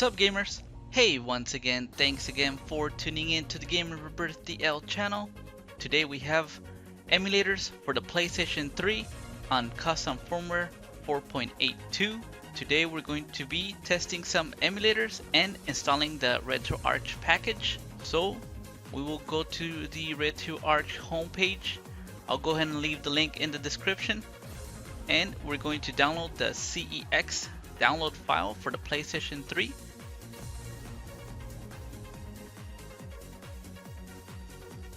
What's up, gamers? Hey, once again, thanks again for tuning in to the Gamer Rebirth DL channel. Today we have emulators for the PlayStation 3 on custom firmware 4.82. Today we're going to be testing some emulators and installing the RetroArch package. So we will go to the RetroArch homepage. I'll go ahead and leave the link in the description. And we're going to download the CEX download file for the PlayStation 3.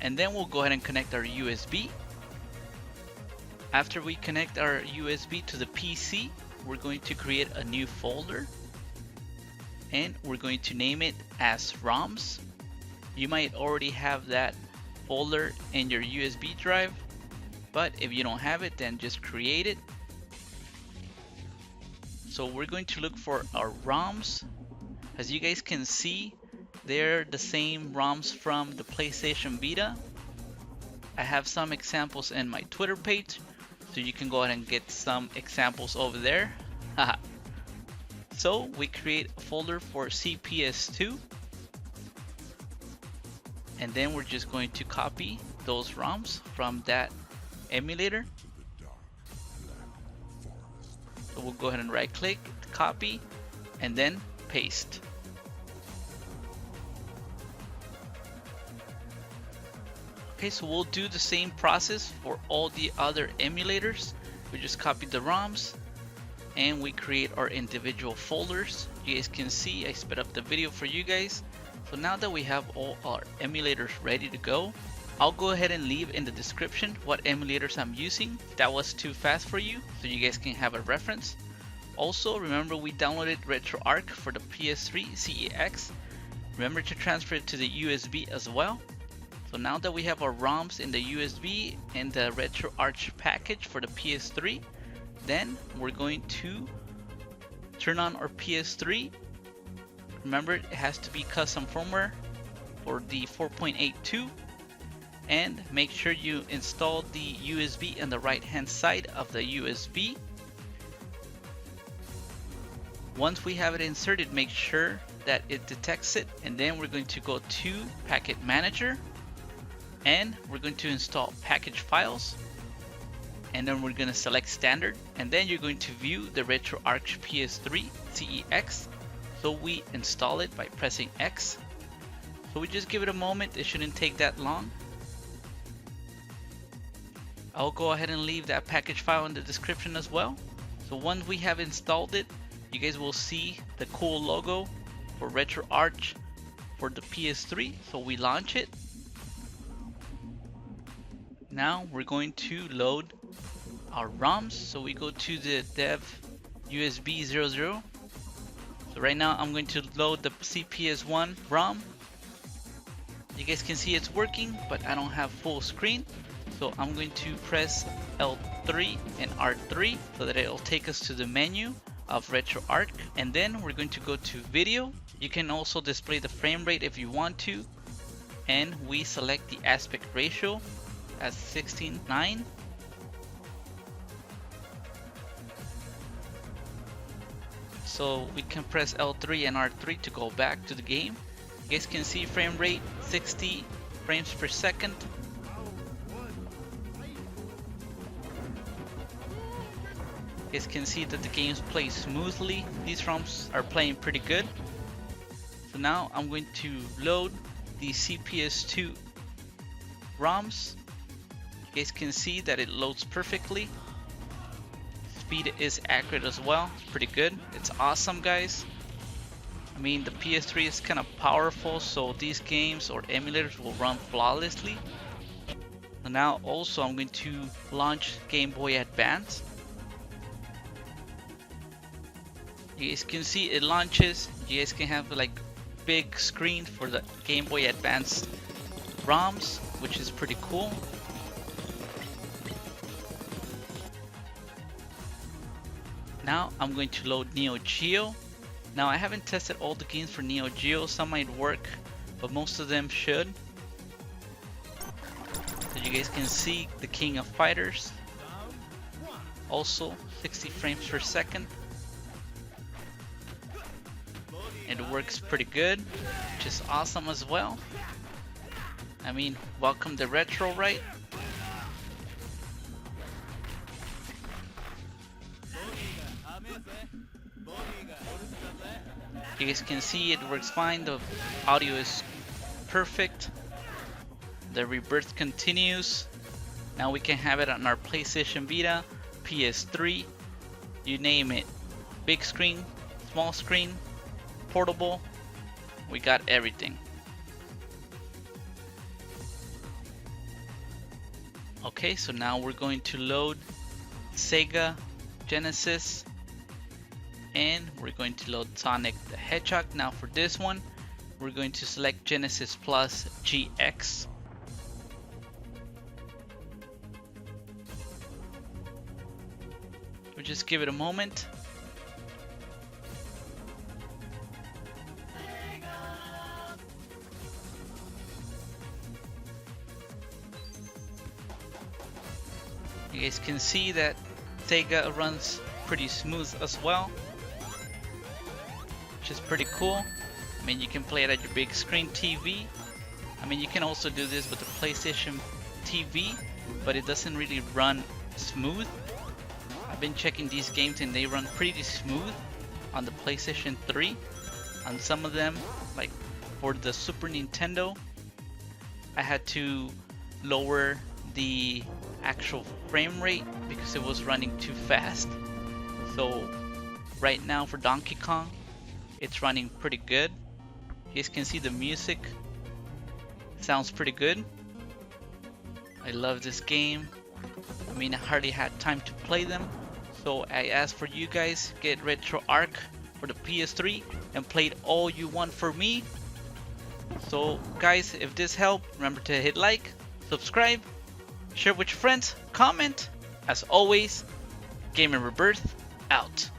And then we'll go ahead and connect our USB. After we connect our USB to the PC, we're going to create a new folder. And we're going to name it as ROMs. You might already have that folder in your USB drive, but if you don't have it, then just create it. So we're going to look for our ROMs. As you guys can see, they're the same ROMs from the PlayStation Vita. I have some examples in my Twitter page, so you can go ahead and get some examples over there. So we create a folder for CPS2, and then we're just going to copy those ROMs from that emulator. So we'll go ahead and right click, copy, and then paste. Okay, so we'll do the same process for all the other emulators. We just copy the ROMs and we create our individual folders. You guys can see I sped up the video for you guys. So now that we have all our emulators ready to go, I'll go ahead and leave in the description what emulators I'm using. That was too fast for you, so you guys can have a reference. Also, remember we downloaded RetroArch for the PS3 CEX. Remember to transfer it to the USB as well. So now that we have our ROMs in the USB and the RetroArch package for the PS3, then we're going to turn on our PS3. Remember, it has to be custom firmware for the 4.82. And make sure you install the USB on the right hand side of the USB. Once we have it inserted, make sure that it detects it, and then we're going to go to Packet Manager and we're going to install package files, and then we're going to select standard, and then you're going to view the RetroArch PS3 CEX. So we install it by pressing X. So we just give it a moment, it shouldn't take that long. I'll go ahead and leave that package file in the description as well. So once we have installed it, you guys will see the cool logo for RetroArch for the PS3. So we launch it. Now we're going to load our ROMs. So we go to the dev USB 00. So right now I'm going to load the CPS1 ROM. You guys can see it's working, but I don't have full screen. So I'm going to press L3 and R3 so that it'll take us to the menu of RetroArch, and then we're going to go to video. You can also display the frame rate if you want to, and we select the aspect ratio as 16:9. So we can press L3 and R3 to go back to the game. You guys can see frame rate 60 frames per second. You guys can see that the games play smoothly. These ROMs are playing pretty good. So now I'm going to load the CPS2 ROMs. You guys can see that it loads perfectly. Speed is accurate as well. It's pretty good. It's awesome, guys. I mean, the PS3 is kind of powerful, so these games or emulators will run flawlessly. And now also I'm going to launch Game Boy Advance. You guys can see it launches. You guys can have like big screen for the Game Boy Advance ROMs, which is pretty cool. Now I'm going to load NeoGeo. Now I haven't tested all the games for NeoGeo. Some might work, but most of them should. So you guys can see the King of Fighters. Also 60 frames per second. It works pretty good, which is awesome as well. I mean, welcome to retro, right? You guys can see it works fine. The audio is perfect. The rebirth continues. Now we can have it on our PlayStation Vita, PS3, you name it. Big screen, small screen, portable. We got everything. Okay, so now we're going to load Sega Genesis and we're going to load Sonic the Hedgehog. Now for this one, we're going to select Genesis Plus GX. We'll just give it a moment. You guys can see that Sega runs pretty smooth as well, which is pretty cool. I mean, you can play it at your big screen TV. I mean, you can also do this with the PlayStation TV, but it doesn't really run smooth. I've been checking these games and they run pretty smooth on the PlayStation 3. On some of them, like for the Super Nintendo, I had to lower the actual frame rate because it was running too fast. So right now for Donkey Kong, it's running pretty good. You guys can see the music sounds pretty good. I love this game. I mean, I hardly had time to play them, so I asked for you guys, get RetroArch for the PS3 and play it all you want for me. So guys, if this helped, remember to hit like, subscribe, share with your friends, comment. As always, Game and Rebirth out.